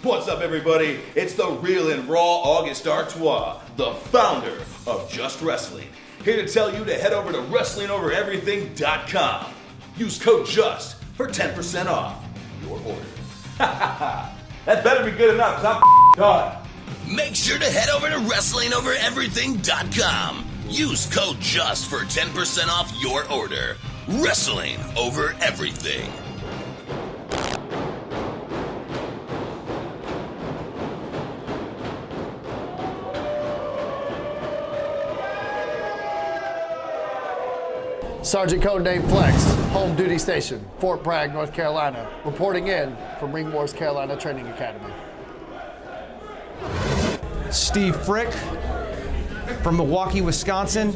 What's up, everybody? It's the real and raw August Artois, the founder of Just Wrestling, here to tell you to head over to WrestlingOverEverything.com. Use code JUST for 10% off your order. That better be good enough, because I'm done. Make sure to head over to WrestlingOverEverything.com. Use code JUST for 10% off your order. Wrestling over everything. Sergeant Codename Flex, home duty station, Fort Bragg, North Carolina, reporting in from Ring Wars Carolina Training Academy. Steve Frick from Milwaukee, Wisconsin,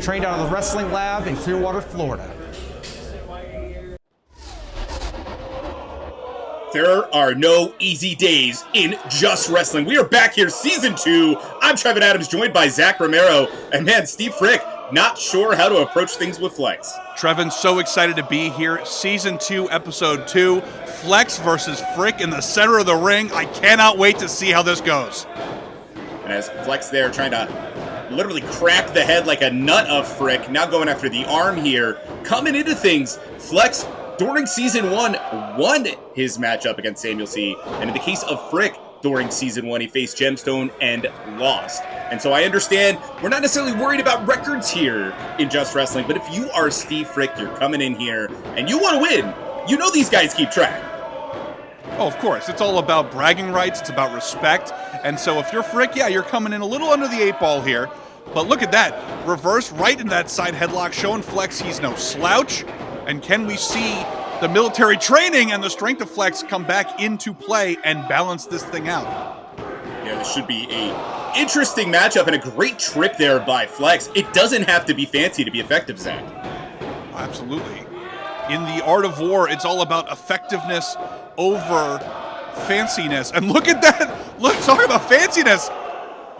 trained out of the wrestling lab in Clearwater, Florida. There are no easy days in Just Wrestling. We are back here, Season 2. I'm Trevin Adams, joined by Zach Romero. And man, Steve Frick, not sure how to approach things with Flex. Trevin, so excited to be here. Season 2, Episode 2. Flex versus Frick in the center of the ring. I cannot wait to see how this goes. And as Flex there trying to literally crack the head like a nut of Frick, now going after the arm here. Coming into things, Flex, during Season 1, won his matchup against Samuel C. And in the case of Frick, during Season 1, he faced Gemstone and lost. And so I understand we're not necessarily worried about records here in Just Wrestling, but if you are Steve Frick, you're coming in here and you want to win, you know these guys keep track. Oh, of course. It's all about bragging rights. It's about respect. And so if you're Frick, yeah, you're coming in a little under the 8 ball here. But look at that. Reverse right in that side headlock, showing Flex he's no slouch. And can we see the military training and the strength of Flex come back into play and balance this thing out? Yeah, this should be a interesting matchup and a great trip there by Flex. It doesn't have to be fancy to be effective, Zach. Absolutely. In the art of war, it's all about effectiveness over fanciness. And look at that. Look, talk about fanciness.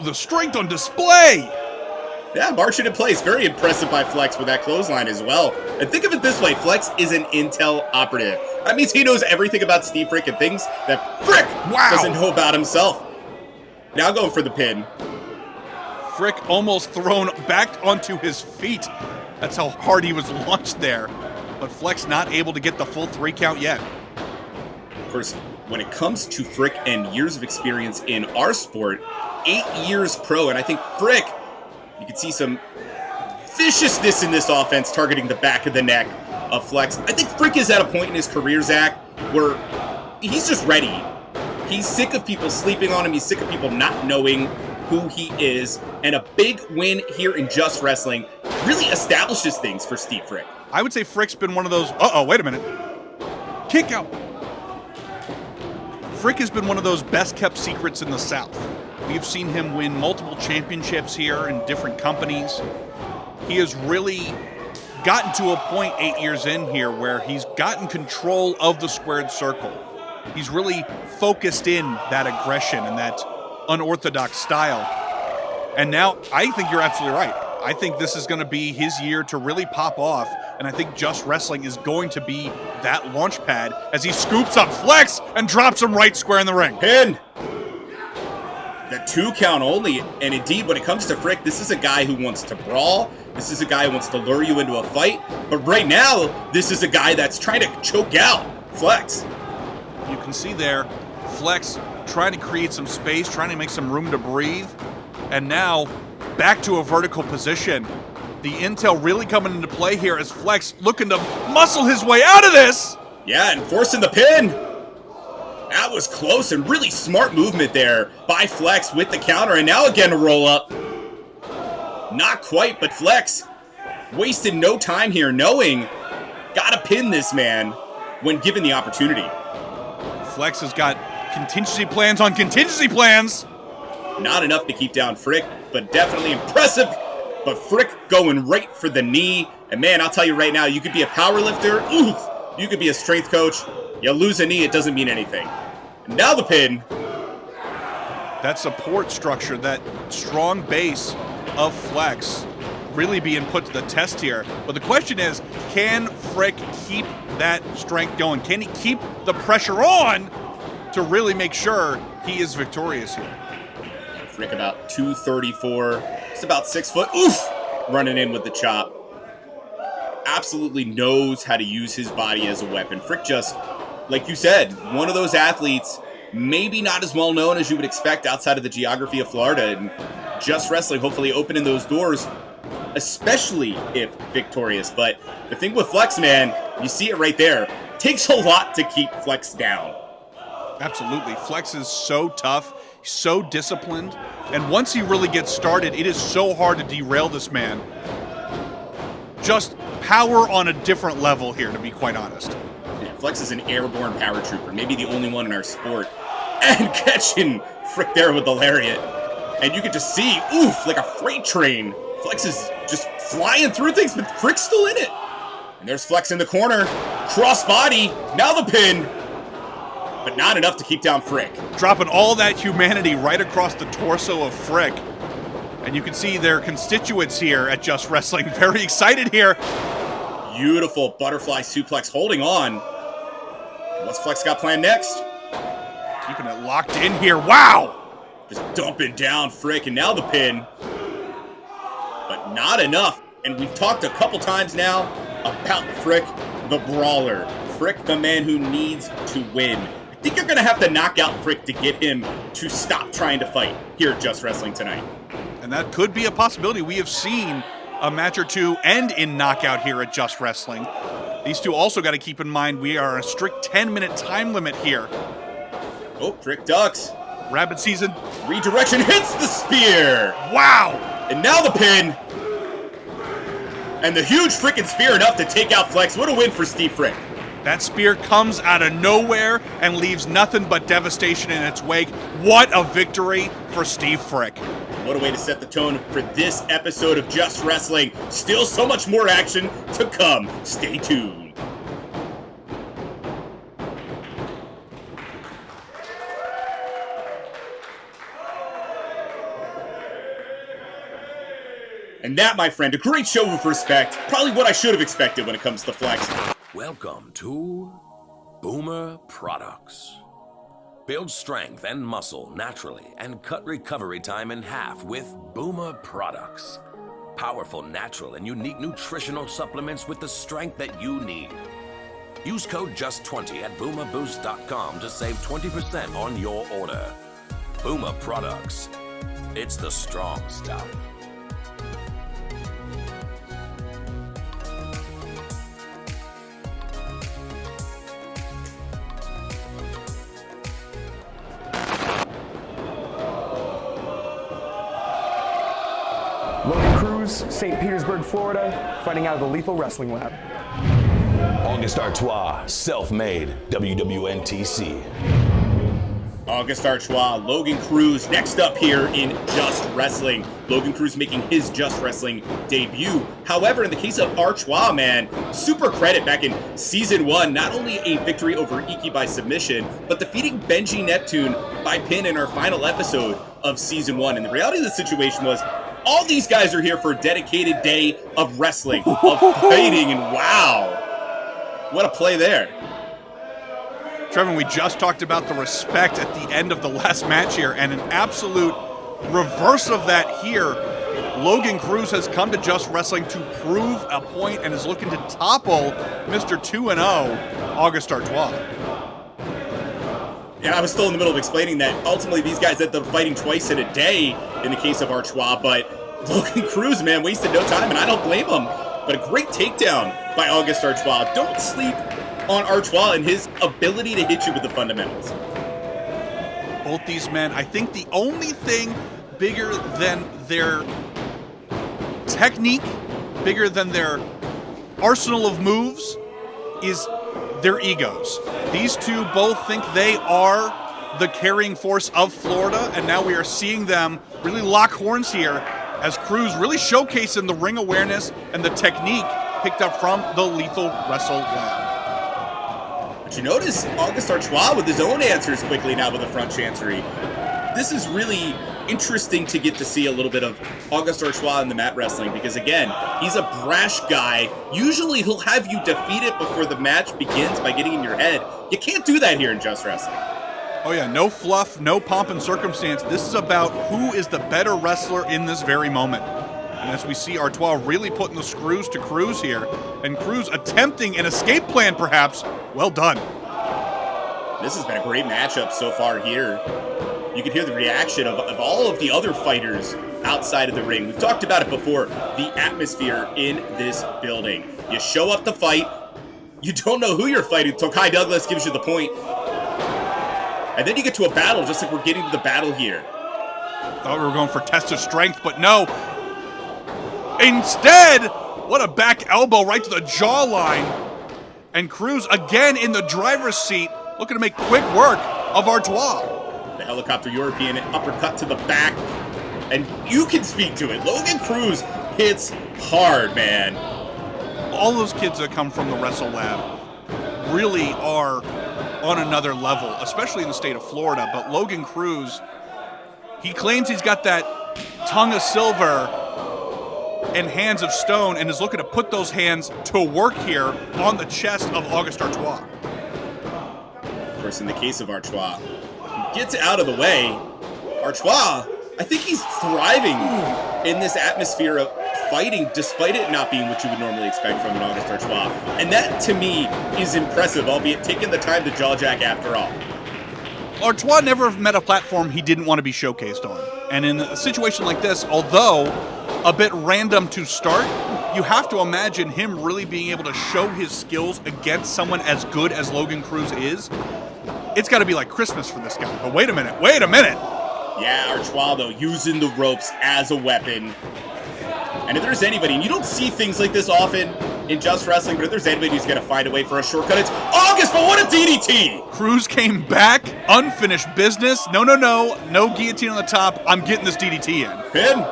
The strength on display. Yeah, marching in place. Very impressive by Flex with that clothesline as well. And think of it this way, Flex is an intel operative. That means he knows everything about Steve Frick and things that Frick doesn't know about himself. Now going for the pin. Frick almost thrown back onto his feet. That's how hard he was launched there. But Flex not able to get the full 3 count yet. Of course, when it comes to Frick and years of experience in our sport, 8 years pro, and I think Frick, you can see some viciousness in this offense targeting the back of the neck of Flex. I think Frick is at a point in his career, Zach, where he's just ready. He's sick of people sleeping on him. He's sick of people not knowing who he is. And a big win here in Just Wrestling really establishes things for Steve Frick. I would say Frick's been one of those... Uh-oh, wait a minute. Kick out. Frick has been one of those best-kept secrets in the South. We've seen him win multiple championships here in different companies. He has really gotten to a point 8 years in here where he's gotten control of the squared circle. He's really focused in that aggression and that unorthodox style. And now, I think you're absolutely right. I think this is going to be his year to really pop off, and I think Just Wrestling is going to be that launch pad as he scoops up Flex and drops him right square in the ring. Pin! The 2 count only, and indeed, when it comes to Frick, this is a guy who wants to brawl. This is a guy who wants to lure you into a fight. But right now, this is a guy that's trying to choke out Flex. You can see there, Flex trying to create some space, trying to make some room to breathe. And now, back to a vertical position. The intel really coming into play here as Flex looking to muscle his way out of this. Yeah, and forcing the pin. That was close and really smart movement there by Flex with the counter. And now again a roll up. Not quite, but Flex wasted no time here knowing gotta pin this man. when given the opportunity. Flex has got contingency plans on contingency plans. Not enough to keep down Frick, but definitely impressive. But Frick going right for the knee. And man, I'll tell you right now, you could be a power lifter. Oof, you could be a strength coach. You lose a knee, it doesn't mean anything. And now the pin. That support structure, that strong base of Flex really being put to the test here. But the question is, can Frick keep that strength going? Can he keep the pressure on to really make sure he is victorious here? Frick about 234, just about 6 foot. Oof! Running in with the chop. Absolutely knows how to use his body as a weapon. Frick just, like you said, one of those athletes, maybe not as well known as you would expect outside of the geography of Florida, and Just Wrestling hopefully opening those doors, especially if victorious. But the thing with Flex, man, you see it right there. Takes a lot to keep Flex down. Absolutely. Flex is so tough, so disciplined, and once he really gets started, it is so hard to derail this man. Just power on a different level here, to be quite honest. Yeah, Flex is an airborne power trooper, maybe the only one in our sport. And catching Frick there with the lariat. And you can just see, oof, like a freight train. Flex is just flying through things, but Frick's still in it. And there's Flex in the corner. Cross body. Now the pin. But not enough to keep down Frick. Dropping all that humanity right across the torso of Frick. And you can see their constituents here at Just Wrestling very excited here. Beautiful butterfly suplex holding on. What's Flex got planned next? Keeping it locked in here. Wow! Just dumping down Frick, and now the pin. But not enough. And we've talked a couple times now about Frick the Brawler. Frick the man who needs to win. I think you're going to have to knock out Frick to get him to stop trying to fight here at Just Wrestling tonight. And that could be a possibility. We have seen a match or two end in knockout here at Just Wrestling. These two also got to keep in mind we are a strict 10-minute time limit here. Oh, Frick ducks. Rabbit season. Redirection hits the spear. Wow! And now the pin. And the huge freaking spear enough to take out Flex. What a win for Steve Frick. That spear comes out of nowhere and leaves nothing but devastation in its wake. What a victory for Steve Frick. What a way to set the tone for this episode of Just Wrestling. Still so much more action to come. Stay tuned. And that, my friend, a great show of respect. Probably what I should have expected when it comes to Flex. Welcome to Boomer Products. Build strength and muscle naturally and cut recovery time in half with Boomer Products. Powerful, natural, and unique nutritional supplements with the strength that you need. Use code JUST20 at boomerboost.com to save 20% on your order. Boomer Products. It's the strong stuff. Logan Cruz, St. Petersburg, Florida, fighting out of the Lethal Wrestling Lab. August Artois, self-made, WWNTC. August Artois, Logan Cruz, next up here in Just Wrestling. Logan Cruz making his Just Wrestling debut. However, in the case of Artois, man, super credit back in Season 1. Not only a victory over Iki by submission, but defeating Benji Neptune by pin in our final episode of Season 1. And the reality of the situation was, all these guys are here for a dedicated day of wrestling, of fighting, and wow, what a play there. Trevin, we just talked about the respect at the end of the last match here, and an absolute reverse of that here. Logan Cruz has come to Just Wrestling to prove a point and is looking to topple Mr. 2-0, August Artois. And I was still in the middle of explaining that ultimately these guys ended up fighting twice in a day in the case of Artois, but Logan Cruz, man, wasted no time, and I don't blame him. But a great takedown by August Artois. Don't sleep on Artois and his ability to hit you with the fundamentals. Both these men, I think the only thing bigger than their technique, bigger than their arsenal of moves, is their egos. These two both think they are the carrying force of Florida, and now we are seeing them really lock horns here as Cruz really showcasing the ring awareness and the technique picked up from the Lethal Wrestle Lab. But you notice August Artois with his own answers quickly now with the front chancery. This is really interesting to get to see a little bit of August Artois in the mat wrestling because, again, he's a brash guy. Usually he'll have you defeated before the match begins by getting in your head. You can't do that here in Just Wrestling. Oh yeah, no fluff, no pomp and circumstance. This is about who is the better wrestler in this very moment. And as we see Artois really putting the screws to Cruz here, and Cruz attempting an escape plan perhaps, well done. This has been a great matchup so far here. You can hear the reaction of all of the other fighters outside of the ring. We've talked about it before, the atmosphere in this building. You show up to fight, you don't know who you're fighting, Tokai Douglas gives you the point. And then you get to a battle, just like we're getting to the battle here. Thought we were going for test of strength, but no. Instead, what a back elbow right to the jawline. And Cruz again in the driver's seat, looking to make quick work of Artois. The helicopter European uppercut to the back. And you can speak to it. Logan Cruz hits hard, man. All those kids that come from the Wrestle Lab really are on another level, especially in the state of Florida. But Logan Cruz, he claims he's got that tongue of silver and hands of stone and is looking to put those hands to work here on the chest of August Artois. Of course, in the case of Artois, he gets out of the way. Artois, I think he's thriving in this atmosphere of fighting, despite it not being what you would normally expect from an August Artois. And that, to me, is impressive, albeit taking the time to jaw jack after all. Artois never met a platform he didn't want to be showcased on. And in a situation like this, although a bit random to start, you have to imagine him really being able to show his skills against someone as good as Logan Cruz is. It's got to be like Christmas for this guy. But wait a minute. Yeah, Artois, though, using the ropes as a weapon. And if there's anybody, and you don't see things like this often in Just Wrestling, but if there's anybody who's going to find a way for a shortcut, it's August, but what a DDT! Cruz came back, unfinished business. No guillotine on the top. I'm getting this DDT in. Pin.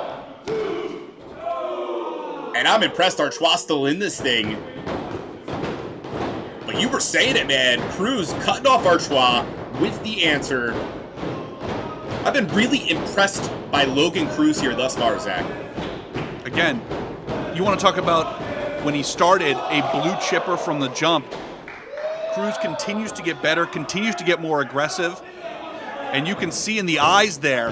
And I'm impressed Artois still in this thing. But you were saying it, man. Cruz cutting off Artois with the answer. I've been really impressed by Logan Cruz here thus far, Zach. Again, you want to talk about when he started a blue chipper from the jump. Cruz continues to get better, continues to get more aggressive, and you can see in the eyes there,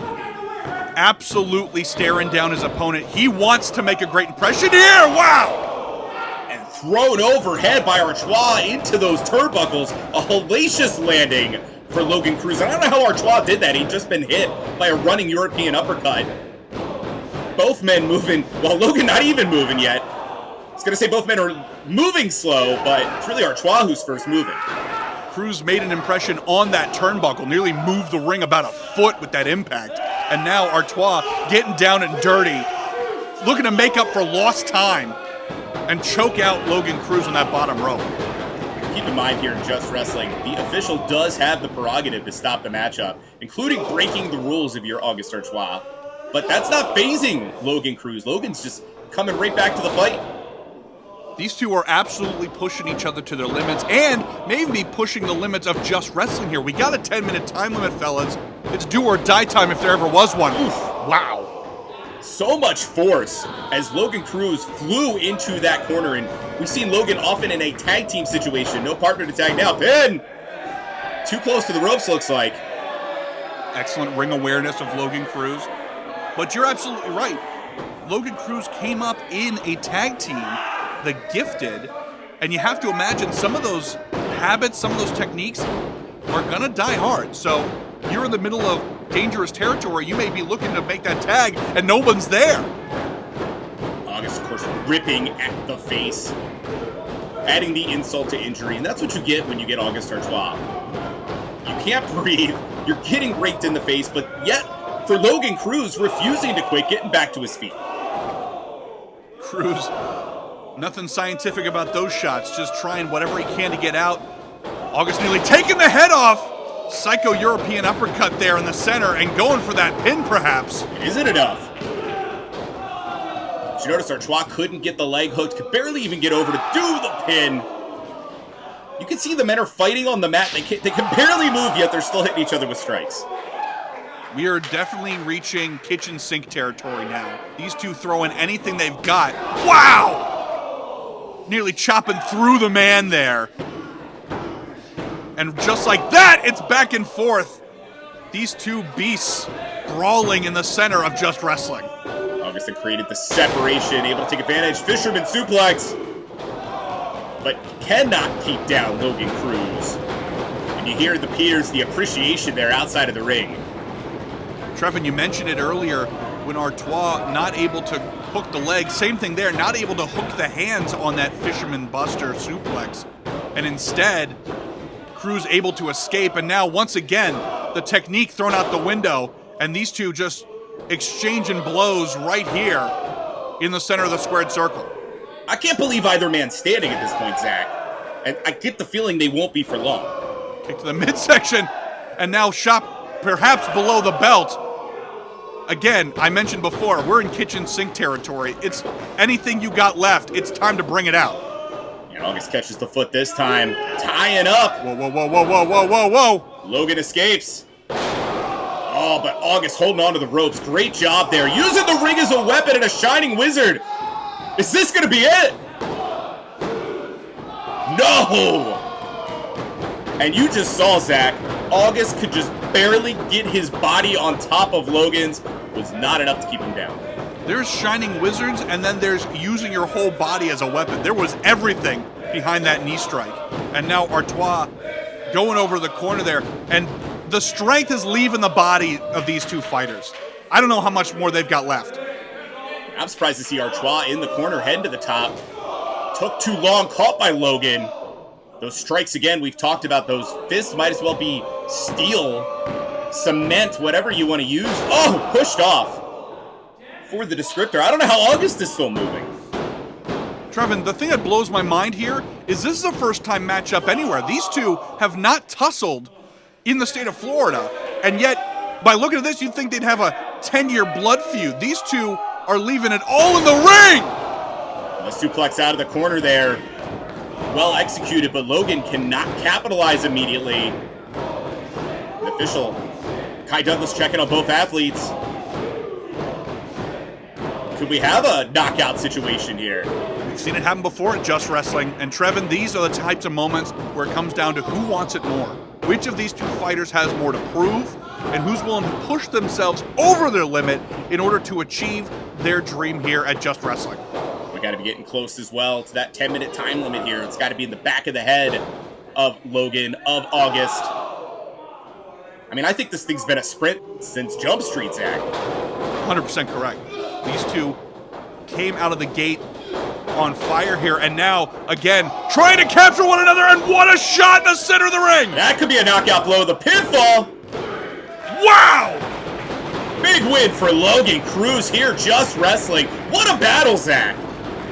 absolutely staring down his opponent. He wants to make a great impression here. Wow! And thrown overhead by Artois into those turnbuckles. A hellacious landing for Logan Cruz. I don't know how Artois did that. He'd just been hit by a running European uppercut. Both men moving, while Logan not even moving yet. I was going to say both men are moving slow, but it's really Artois who's first moving. Cruz made an impression on that turnbuckle, nearly moved the ring about a foot with that impact. And now Artois getting down and dirty, looking to make up for lost time and choke out Logan Cruz on that bottom rope. Keep in mind here in Just Wrestling, the official does have the prerogative to stop the matchup, including breaking the rules if you're August Artois. But that's not phasing Logan Cruz. Logan's just coming right back to the fight. These two are absolutely pushing each other to their limits and maybe pushing the limits of Just Wrestling here. We got a 10-minute time limit, fellas. It's do or die time if there ever was one. Oof, wow. So much force as Logan Cruz flew into that corner, and we've seen Logan often in a tag team situation. No partner to tag now. Pin! Too close to the ropes, looks like. Excellent ring awareness of Logan Cruz. But you're absolutely right. Logan Cruz came up in a tag team, the Gifted, and you have to imagine some of those habits, some of those techniques are gonna die hard. So you're in the middle of dangerous territory. You may be looking to make that tag and no one's there. August, of course, ripping at the face, adding the insult to injury, and that's what you get when you get August Artois. You can't breathe, you're getting raked in the face, but yet for Logan Cruz, refusing to quit, getting back to his feet. Cruz, nothing scientific about those shots, just trying whatever he can to get out. August nearly taking the head off. Psycho European uppercut there in the center and going for that pin, perhaps. Isn't enough. Did you notice Artois couldn't get the leg hooked, could barely even get over to do the pin. You can see the men are fighting on the mat. They can barely move, yet they're still hitting each other with strikes. We are definitely reaching kitchen sink territory now. These two throwing anything they've got. Wow! Nearly chopping through the man there. And just like that, it's back and forth. These two beasts brawling in the center of Just Wrestling. Augustin created the separation, able to take advantage. Fisherman suplex. But cannot keep down Logan Cruz. And you hear the peers, the appreciation there outside of the ring. Trevin, you mentioned it earlier when Artois not able to hook the leg. Same thing there, not able to hook the hands on that Fisherman Buster suplex. And instead, Cruz able to escape, and now once again, the technique thrown out the window, and these two just exchanging blows right here in the center of the squared circle. I can't believe either man's standing at this point, Zach. And I get the feeling they won't be for long. Kick to the midsection, and now shot perhaps below the belt. Again, I mentioned before, we're in kitchen sink territory. It's anything you got left, it's time to bring it out. And August catches the foot this time, tying up. Whoa, whoa, whoa, whoa, whoa, whoa, whoa, whoa. Logan escapes. Oh, but August holding on to the ropes. Great job there. Using the ring as a weapon and a shining wizard. Is this going to be it? No! And you just saw, Zach, August could just barely get his body on top of Logan's. Was not enough to keep him down. There's shining wizards, and then there's using your whole body as a weapon. There was everything behind that knee strike. And now Artois going over the corner there, and the strength is leaving the body of these two fighters. I don't know how much more they've got left. I'm surprised to see Artois in the corner, heading to the top. Took too long, caught by Logan. Those strikes, again, we've talked about those fists might as well be steel, cement, whatever you want to use. Oh, pushed off. For the descriptor, I don't know how August is still moving. Trevin, the thing that blows my mind here is this is a first-time matchup anywhere. These two have not tussled in the state of Florida, and yet, by looking at this, you'd think they'd have a 10-year blood feud. These two are leaving it all in the ring! The suplex out of the corner there. Well executed, but Logan cannot capitalize immediately. The official, Kai Douglas, checking on both athletes. Could we have a knockout situation here? We've seen it happen before at Just Wrestling, and Trevin, these are the types of moments where it comes down to who wants it more. Which of these two fighters has more to prove, and who's willing to push themselves over their limit in order to achieve their dream here at Just Wrestling. We got to be getting close as well to that 10-minute time limit here. It's got to be in the back of the head of Logan, of August. I mean, I think this thing's been a sprint since Jump Street, Zach. 100% correct. These two came out of the gate on fire here, and now, again, trying to capture one another, and what a shot in the center of the ring! That could be a knockout blow. The pinfall. Wow! Big win for Logan Cruz here, Just Wrestling. What a battle, Zach.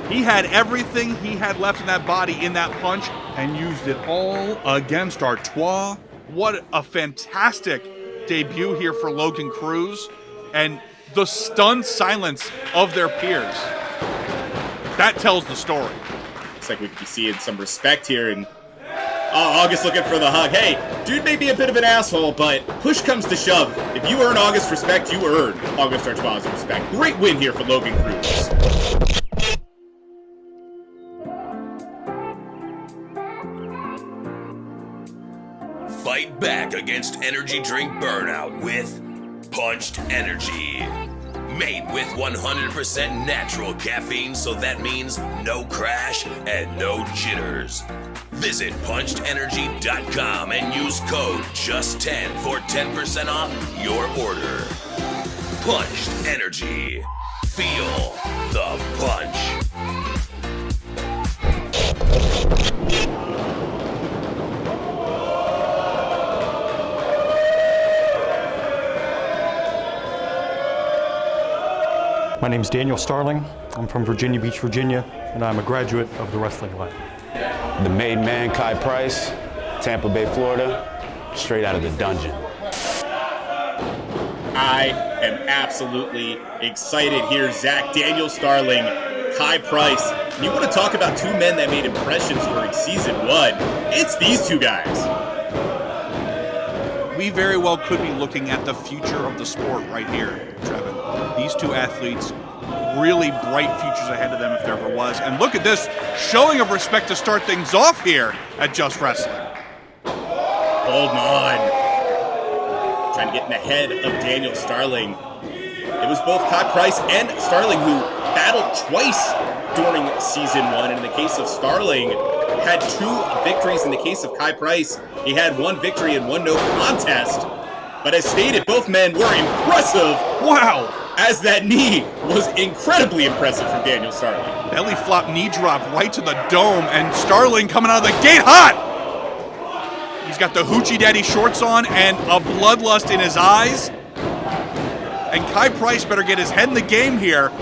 He had everything he had left in that body in that punch and used it all against Artois. What a fantastic debut here for Logan Cruz, and the stunned silence of their peers. That tells the story. Looks like we could be seeing some respect here, and August looking for the hug. Hey, dude may be a bit of an asshole, but push comes to shove. If you earn August respect, you earn August Artois' respect. Great win here for Logan Cruz. Fight back against energy drink burnout with Punched Energy. Made with 100% natural caffeine, so that means no crash and no jitters. Visit punchedenergy.com and use code JUST10 for 10% off your order. Punched Energy. Feel the punch. My name is Daniel Starling. I'm from Virginia Beach, Virginia, and I'm a graduate of the Wrestling Lab. The made man, Kai Price. Tampa Bay, Florida, straight out of the dungeon. I am absolutely excited here. Zach, Daniel Starling, Kai Price. You want to talk about two men that made impressions during season 1? It's these two guys. We very well could be looking at the future of the sport right here, Trevin. These two athletes, really bright futures ahead of them if there ever was. And look at this showing of respect to start things off here at Just Wrestling. Hold on. Trying to get in the head of Daniel Starling. It was both Kai Price and Starling who battled twice during season 1. And in the case of Starling, had 2 victories. In the case of Kai Price, he had 1 victory and 1 no contest. But as stated, both men were impressive. Wow! As that knee was incredibly impressive from Daniel Starling. Belly flop knee drop right to the dome, and Starling coming out of the gate hot! He's got the Hoochie Daddy shorts on and a bloodlust in his eyes. And Kai Price better get his head in the game here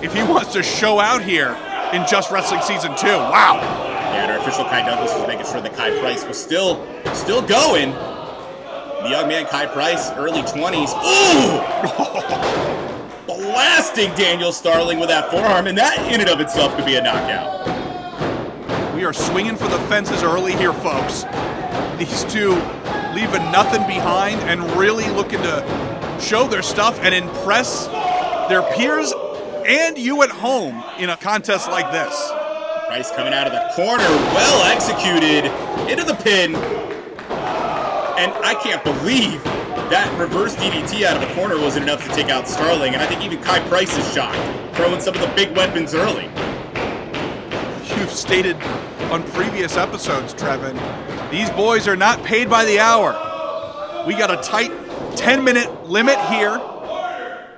if he wants to show out here in Just Wrestling Season 2. Wow! Yeah, and our official Kai Douglas was making sure that Kai Price was still going. The young man Kai Price, early 20s. Ooh! Blasting Daniel Starling with that forearm, and that in and of itself could be a knockout. We are swinging for the fences early here, folks. These two leaving nothing behind and really looking to show their stuff and impress their peers and you at home in a contest like this. Price coming out of the corner, well executed, into the pin. And I can't believe that reverse DDT out of the corner wasn't enough to take out Starling. And I think even Kai Price is shocked, throwing some of the big weapons early. You've stated on previous episodes, Trevin, these boys are not paid by the hour. We got a tight 10-minute limit here,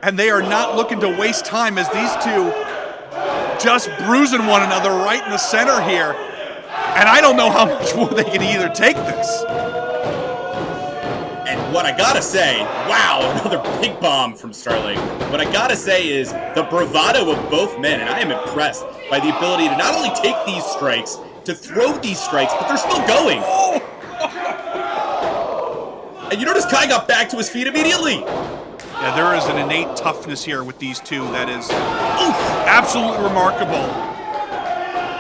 and they are not looking to waste time as these two just bruising one another right in the center here. And I don't know how much more they can either take this. And what I gotta say, wow, another big bomb from Starling. What I gotta say is the bravado of both men, and I am impressed by the ability to not only take these strikes, to throw these strikes, but they're still going. And you notice Kai got back to his feet immediately. Yeah, there is an innate toughness here with these two that is absolutely remarkable.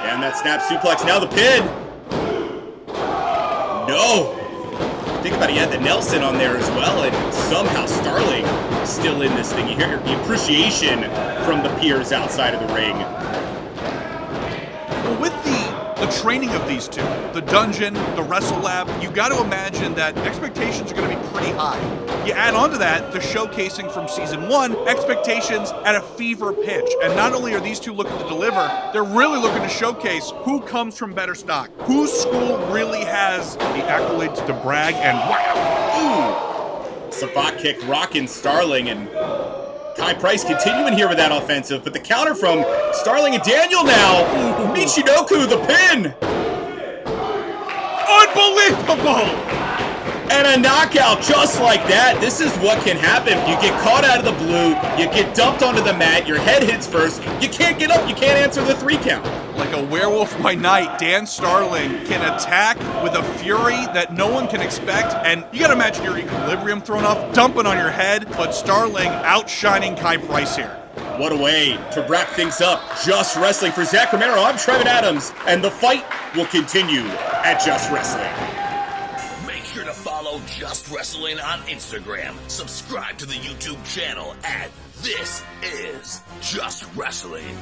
And that snap suplex, now the pin. No. Think about it, he had the Nelson on there as well, and somehow Starling still in this thing. You hear the appreciation from the peers outside of the ring. Well, with the training of these two, the dungeon, the wrestle lab, you got to imagine that expectations are going to be pretty high. You add on to that the showcasing from season 1, expectations at a fever pitch. And not only are these two looking to deliver, they're really looking to showcase who comes from better stock, whose school really has the accolades to brag, and wow. Ooh. Savate kick rocking Starling, and Kai Price continuing here with that offensive, but the counter from Starling and Daniel now. Michinoku, the pin. Unbelievable! And a knockout just like that. This is what can happen. You get caught out of the blue, you get dumped onto the mat, your head hits first, you can't get up, you can't answer the 3 count. Like a werewolf by night, Dan Starling can attack with a fury that no one can expect, and you gotta imagine your equilibrium thrown off, dumping on your head, but Starling outshining Kai Price here. What a way to wrap things up. Just Wrestling for Zach Romero, I'm Trevin Adams, and the fight will continue at Just Wrestling. Make sure to follow Just Wrestling on Instagram. Subscribe to the YouTube channel at This Is Just Wrestling.